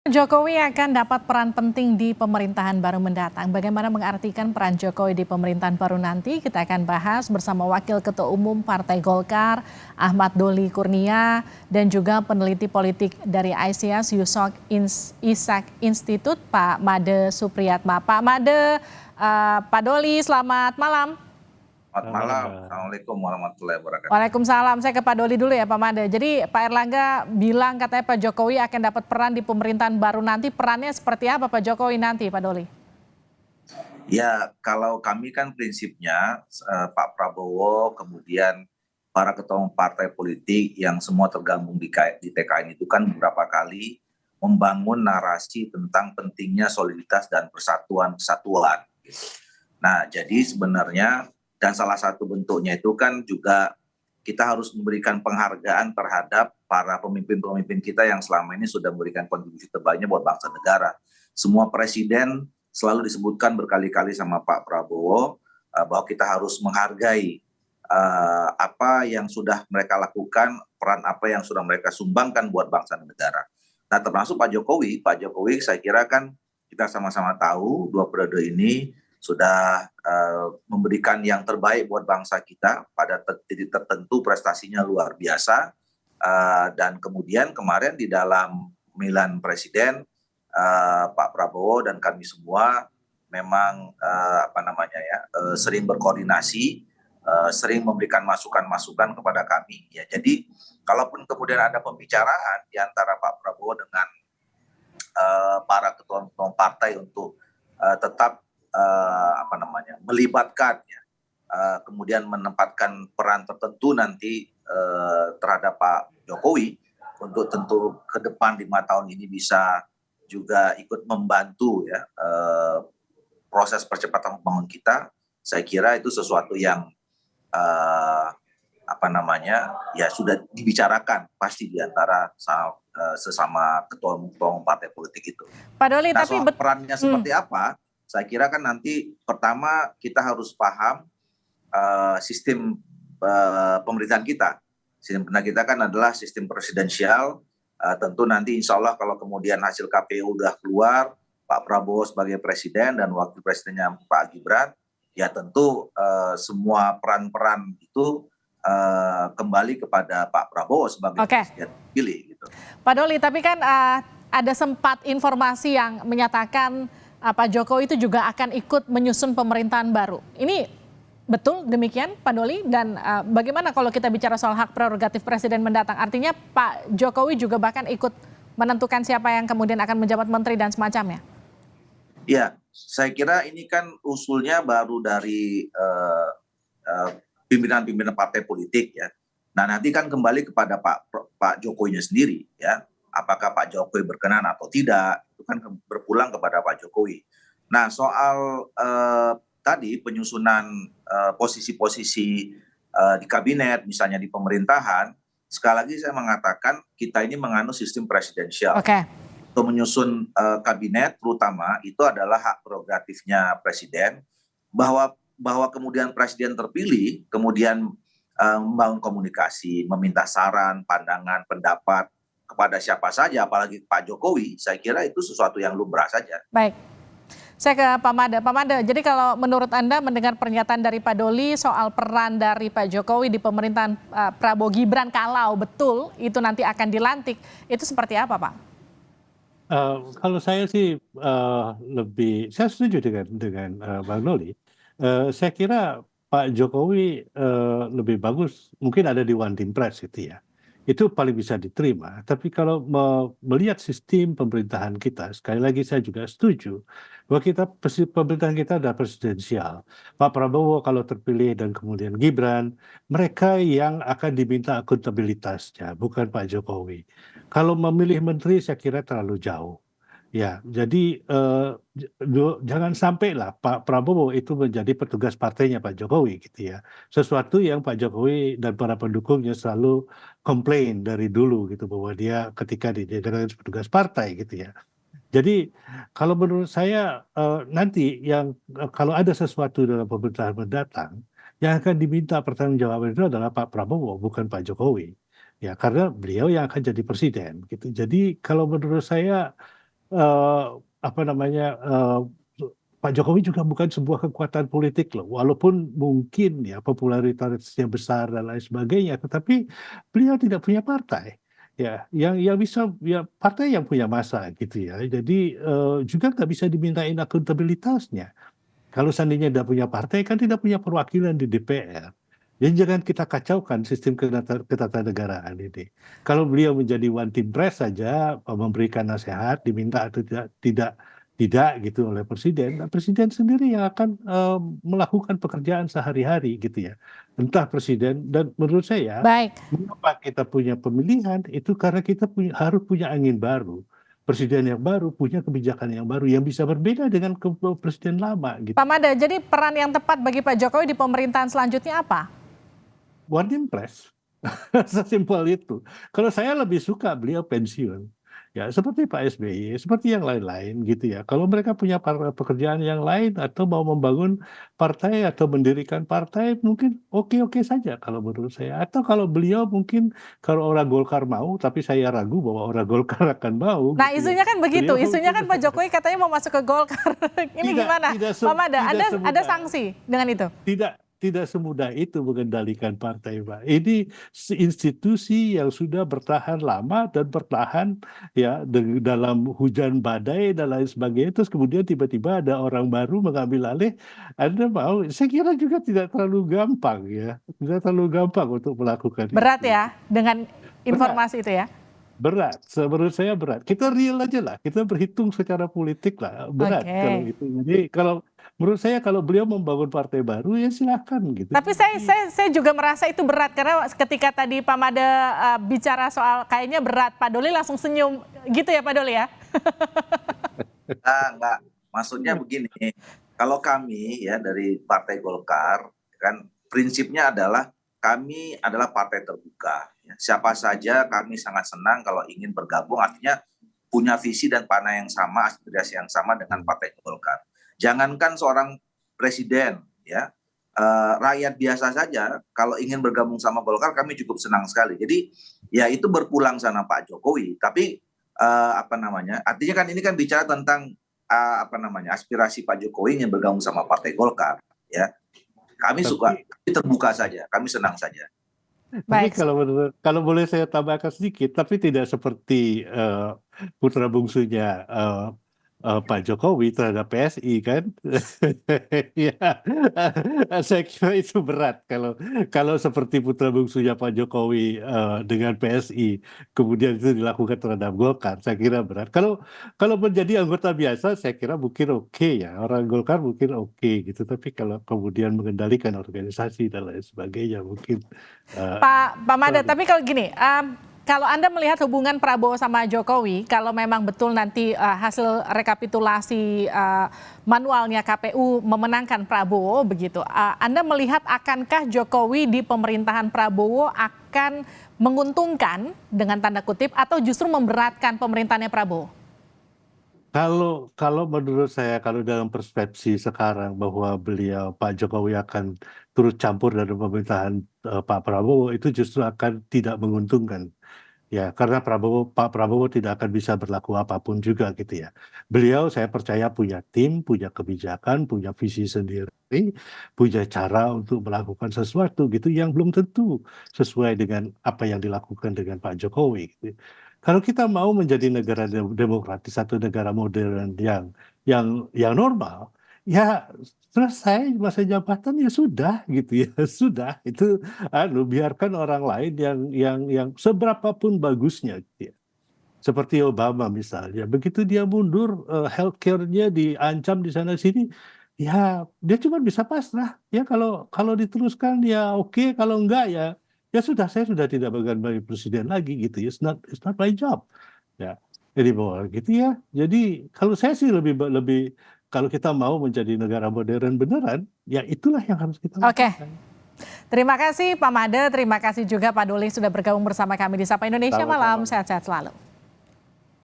Jokowi akan dapat peran penting di pemerintahan baru mendatang. Bagaimana mengartikan peran Jokowi di pemerintahan baru nanti? Kita akan bahas bersama Wakil Ketua Umum Partai Golkar, Ahmad Doli Kurnia, dan juga peneliti politik dari ICS Yusok Isak Institute, Pak Made Supriyatma. Pak Made, Pak Doli, selamat malam. Selamat Selamat malam, malam. Mbak. Assalamualaikum warahmatullahi wabarakatuh. Waalaikumsalam. Saya ke Pak Doli dulu ya Pak Made. Jadi Pak Erlangga bilang katanya Pak Jokowi akan dapat peran di pemerintahan baru nanti. Perannya seperti apa Pak Jokowi nanti Pak Doli? Ya, kalau kami kan prinsipnya Pak Prabowo, kemudian para ketua umum partai politik yang semua tergabung di TKN itu kan beberapa kali membangun narasi tentang pentingnya soliditas dan persatuan kesatuan. Nah, jadi sebenarnya dan salah satu bentuknya itu kan juga kita harus memberikan penghargaan terhadap para pemimpin-pemimpin kita yang selama ini sudah memberikan kontribusi terbaiknya buat bangsa negara. Semua presiden selalu disebutkan berkali-kali sama Pak Prabowo bahwa kita harus menghargai apa yang sudah mereka lakukan, peran apa yang sudah mereka sumbangkan buat bangsa dan negara. Nah, termasuk Pak Jokowi saya kira kan kita sama-sama tahu 2 periode ini sudah memberikan yang terbaik buat bangsa kita pada titik tertentu, prestasinya luar biasa, dan kemudian kemarin di dalam pemilihan presiden Pak Prabowo dan kami semua memang sering berkoordinasi, sering memberikan masukan-masukan kepada kami. Ya, jadi kalaupun kemudian ada pembicaraan di antara Pak Prabowo dengan para ketua umum partai untuk tetap melibatkan ya, kemudian menempatkan peran tertentu nanti terhadap Pak Jokowi untuk tentu ke depan 5 tahun ini bisa juga ikut membantu ya proses percepatan pembangunan kita. Saya kira itu sesuatu yang ya sudah dibicarakan pasti di antara sesama ketua umum partai politik itu. Pak Doli, Nah, tapi soal perannya seperti apa? Saya kira kan nanti pertama kita harus paham sistem pemerintahan kita. Sistem pemerintahan kita kan adalah sistem presidensial. Tentu nanti insya Allah kalau kemudian hasil KPU udah keluar, Pak Prabowo sebagai presiden dan wakil presidennya Pak Gibran, ya tentu semua peran-peran itu kembali kepada Pak Prabowo sebagai presiden terpilih. Gitu. Pak Doli, tapi kan ada sempat informasi yang menyatakan Pak Jokowi itu juga akan ikut menyusun pemerintahan baru. Ini betul demikian Pak Doli? Dan bagaimana kalau kita bicara soal hak prerogatif presiden mendatang? Artinya Pak Jokowi juga bahkan ikut menentukan siapa yang kemudian akan menjabat menteri dan semacamnya? Ya, saya kira ini kan usulnya baru dari pimpinan-pimpinan partai politik ya. Nah, nanti kan kembali kepada Pak Jokowinya sendiri ya. Apakah Pak Jokowi berkenan atau tidak, itu kan berpulang kepada Pak Jokowi. Nah, soal tadi penyusunan posisi-posisi di kabinet, misalnya di pemerintahan, sekali lagi saya mengatakan kita ini menganut sistem presidensial. Untuk menyusun kabinet terutama itu adalah hak prerogatifnya presiden, bahwa kemudian presiden terpilih, kemudian membangun komunikasi, meminta saran, pandangan, pendapat, kepada siapa saja, apalagi Pak Jokowi, saya kira itu sesuatu yang lumrah saja. Baik, saya ke Pak Made. Pak Made, jadi kalau menurut Anda mendengar pernyataan dari Pak Doli soal peran dari Pak Jokowi di pemerintahan Prabowo Gibran kalau betul itu nanti akan dilantik, itu seperti apa Pak? Kalau saya sih saya setuju dengan Bang Doli. Saya kira Pak Jokowi lebih bagus mungkin ada di One Team Press gitu ya. Itu paling bisa diterima. Tapi kalau melihat sistem pemerintahan kita, sekali lagi saya juga setuju bahwa pemerintahan kita adalah presidensial. Pak Prabowo kalau terpilih dan kemudian Gibran, mereka yang akan diminta akuntabilitasnya, bukan Pak Jokowi. Kalau memilih menteri saya kira terlalu jauh. Ya, jadi jangan sampailah Pak Prabowo itu menjadi petugas partainya Pak Jokowi gitu ya. Sesuatu yang Pak Jokowi dan para pendukungnya selalu komplain dari dulu gitu bahwa dia ketika dijadikan petugas partai gitu ya. Jadi kalau menurut saya nanti kalau ada sesuatu dalam pemerintahan mendatang yang akan diminta pertanggungjawaban itu adalah Pak Prabowo bukan Pak Jokowi. Ya, karena beliau yang akan jadi presiden gitu. Jadi kalau menurut saya eh, apa namanya, Pak Jokowi juga bukan sebuah kekuatan politik loh, walaupun mungkin ya popularitasnya besar dan lain sebagainya, tetapi beliau tidak punya partai. Ya, yang bisa ya partai yang punya massa gitu ya. Jadi juga nggak bisa dimintain akuntabilitasnya. Kalau seandainya tidak punya partai kan tidak punya perwakilan di DPR. Jadi jangan kita kacaukan sistem ketatanegaraan ini. Kalau beliau menjadi one team press saja memberikan nasihat diminta atau tidak gitu oleh presiden, nah, presiden sendiri yang akan melakukan pekerjaan sehari-hari gitu ya. Entah presiden dan menurut saya Baik, mengapa kita punya pemilihan itu karena kita harus punya angin baru. Presiden yang baru punya kebijakan yang baru yang bisa berbeda dengan presiden lama gitu. Pak Mada, jadi peran yang tepat bagi Pak Jokowi di pemerintahan selanjutnya apa? One Impress. Sesimpel itu. Kalau saya lebih suka beliau pensiun. Ya, seperti Pak SBY, seperti yang lain-lain gitu ya. Kalau mereka punya pekerjaan yang lain atau mau membangun partai atau mendirikan partai, mungkin oke-oke saja kalau menurut saya. Atau kalau beliau mungkin kalau orang Golkar mau, tapi saya ragu bahwa orang Golkar akan mau Nah, gitu ya. isunya kan begitu. Beliau Isunya mungkin kan Pak Jokowi katanya mau masuk ke Golkar. Ini tidak gimana? tidak Pak Mada, tidak Ada semudah sanksi dengan itu? tidak semudah itu mengendalikan partai, Pak. Ini institusi yang sudah bertahan lama dan bertahan ya dalam hujan badai dan lain sebagainya. Terus kemudian tiba-tiba ada orang baru mengambil alih. Anda mau? Saya kira juga tidak terlalu gampang ya, tidak terlalu gampang untuk melakukan Berat itu. ya dengan Berat. informasi itu ya? Berat, menurut saya berat. Kita real aja lah, kita berhitung secara politik lah, berat kalau Oke. itu. Jadi kalau menurut saya kalau beliau membangun partai baru ya silakan gitu. Tapi saya juga merasa itu berat karena ketika tadi Pak Mada bicara soal kayaknya berat, Pak Doli langsung senyum gitu ya Pak Doli ya? Enggak, maksudnya begini, kalau kami ya dari Partai Golkar kan prinsipnya adalah kami adalah partai terbuka. Ya. Siapa saja kami sangat senang kalau ingin bergabung, artinya punya visi dan panah yang sama, aspirasi yang sama dengan Partai Golkar. Jangankan seorang presiden, ya rakyat biasa saja kalau ingin bergabung sama Golkar kami cukup senang sekali. Jadi ya itu berpulang sana Pak Jokowi, tapi apa namanya? Artinya kan ini kan bicara tentang apa namanya? Aspirasi Pak Jokowi ingin bergabung sama Partai Golkar, ya. Kami suka, Tapi kami terbuka saja, kami senang saja. tapi Baik, kalau boleh saya tambahkan sedikit, tapi tidak seperti putra bungsunya Pak Jokowi terhadap PSI kan, ya, saya kira itu berat kalau kalau seperti putra bungsunya Pak Jokowi dengan PSI, kemudian itu dilakukan terhadap Golkar, saya kira berat. Kalau kalau menjadi anggota biasa, saya kira mungkin oke ya, orang Golkar mungkin oke gitu, tapi kalau kemudian mengendalikan organisasi dan lain sebagainya, mungkin Pak Mada, Sorry. tapi kalau gini, kalau Anda melihat hubungan Prabowo sama Jokowi, kalau memang betul nanti hasil rekapitulasi manualnya KPU memenangkan Prabowo begitu, Anda melihat akankah Jokowi di pemerintahan Prabowo akan menguntungkan dengan tanda kutip atau justru memberatkan pemerintahannya Prabowo? Kalau menurut saya, kalau dalam persepsi sekarang bahwa beliau Pak Jokowi akan turut campur dalam pemerintahan Pak Prabowo, itu justru akan tidak menguntungkan. Ya, karena Pak Prabowo tidak akan bisa berlaku apapun juga gitu ya. Beliau saya percaya punya tim, punya kebijakan, punya visi sendiri, punya cara untuk melakukan sesuatu gitu yang belum tentu sesuai dengan apa yang dilakukan dengan Pak Jokowi gitu. Kalau kita mau menjadi negara demokratis atau negara modern yang normal, ya selesai masa jabatan ya sudah gitu ya, sudah itu biarkan orang lain yang seberapa pun bagusnya gitu ya. Seperti Obama misalnya, begitu dia mundur, healthcare-nya diancam di sana sini, ya dia cuma bisa pasrah. Ya kalau kalau diteruskan ya oke, kalau enggak ya sudah, saya sudah tidak menjadi presiden lagi gitu ya. It's not my job. Ya, jadi bahwa gitu ya. Jadi kalau saya sih lebih lebih kalau kita mau menjadi negara modern beneran, ya itulah yang harus kita Oke, lakukan. terima kasih Pak Mada, terima kasih juga Pak Doli sudah bergabung bersama kami di Sapa Indonesia Malam, Sama-sama. sehat-sehat selalu.